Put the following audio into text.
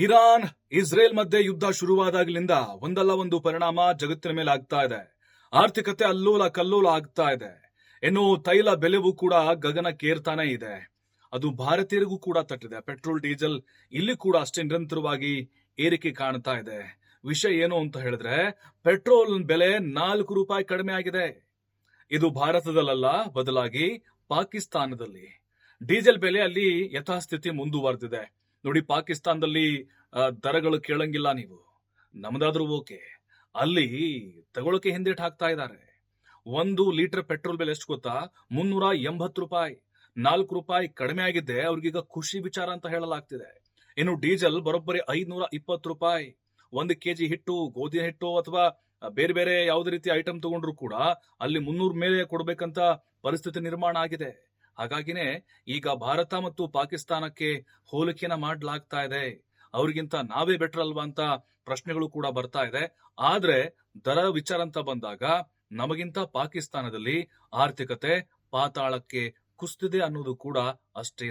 Iran Israel ಮಧ್ಯೆ ಯುದ್ಧ ಶುರುವಾದಾಗಲಿಂದ ಒಂದಲ್ಲ ಒಂದು ಪರಿಣಾಮ ಜಗತ್ತಿನ ಮೇಲೆ ಆಗ್ತಾ ಇದೆ. ಆರ್ಥಿಕತೆ ಅಲ್ಲೋಲ ಕಲ್ಲೋಲ ಆಗ್ತಾ ಇದೆ. ಇನ್ನು ತೈಲ ಬೆಲೆವೂ ಕೂಡ ಗಗನಕ್ಕೇರ್ತಾನೆ ಇದೆ. ಅದು ಭಾರತೀಯರಿಗೂ ಕೂಡ ತಟ್ಟಿದೆ. ಪೆಟ್ರೋಲ್ ಡೀಸೆಲ್ ಇಲ್ಲಿ ಕೂಡ ಅಷ್ಟೇ ನಿರಂತರವಾಗಿ ಏರಿಕೆ ಕಾಣ್ತಾ ಇದೆ. ವಿಷಯ ಏನು ಅಂತ ಹೇಳಿದ್ರೆ, ಪೆಟ್ರೋಲ್ ಬೆಲೆ 4 ರೂಪಾಯಿ ಕಡಿಮೆ ಆಗಿದೆ. ಇದು ಭಾರತದಲ್ಲ, ಬದಲಾಗಿ ಪಾಕಿಸ್ತಾನದಲ್ಲಿ ಡೀಸೆಲ್ ಬೆಲೆ ಅಲ್ಲಿ ಯಥಾಸ್ಥಿತಿ ಮುಂದುವರೆದಿದೆ. ನೋಡಿ, ಪಾಕಿಸ್ತಾನದಲ್ಲಿ ದರಗಳು ಕೇಳಂಗಿಲ್ಲ ನೀವು, ನಮ್ದಾದ್ರೂ ಓಕೆ. ಅಲ್ಲಿ ತಗೊಳಕ್ಕೆ ಹಿಂದೇಟ್ ಹಾಕ್ತಾ ಇದ್ದಾರೆ. 1 ಲೀಟರ್ ಪೆಟ್ರೋಲ್ ಬೆಲೆ ಎಷ್ಟು ಗೊತ್ತಾ? 380 ರೂಪಾಯಿ. 4 ರೂಪಾಯಿ ಕಡಿಮೆ ಆಗಿದ್ದೆ ಅವ್ರಿಗೀಗ ಖುಷಿ ವಿಚಾರ ಅಂತ ಹೇಳಲಾಗ್ತಿದೆ. ಇನ್ನು ಡೀಸೆಲ್ ಬರೋಬ್ಬರಿ 520 ರೂಪಾಯಿ. 1 ಕೆಜಿ ಹಿಟ್ಟು, ಗೋಧಿ ಹಿಟ್ಟು ಅಥವಾ ಬೇರೆ ಬೇರೆ ಯಾವುದೇ ರೀತಿ ಐಟಮ್ ತಗೊಂಡ್ರು ಕೂಡ ಅಲ್ಲಿ 300 ಮೇಲೆ ಕೊಡ್ಬೇಕಂತ ಪರಿಸ್ಥಿತಿ ನಿರ್ಮಾಣ ಆಗಿದೆ. ಹಾಗಾಗಿನೇ ಈಗ ಭಾರತ ಮತ್ತು ಪಾಕಿಸ್ತಾನಕ್ಕೆ ಹೋಲಿಕೆನ ಮಾಡಲಾಗ್ತಾ ಇದೆ. ಅವ್ರಿಗಿಂತ ನಾವೇ ಬೆಟರ್ ಅಲ್ವಾ ಅಂತ ಪ್ರಶ್ನೆಗಳು ಕೂಡ ಬರ್ತಾ ಇದೆ. ಆದ್ರೆ ದರ ವಿಚಾರ ಅಂತ ಬಂದಾಗ ನಮಗಿಂತ ಪಾಕಿಸ್ತಾನದಲ್ಲಿ ಆರ್ಥಿಕತೆ ಪಾತಾಳಕ್ಕೆ ಕುಸಿದಿದೆ ಅನ್ನೋದು ಕೂಡ ಅಷ್ಟೇ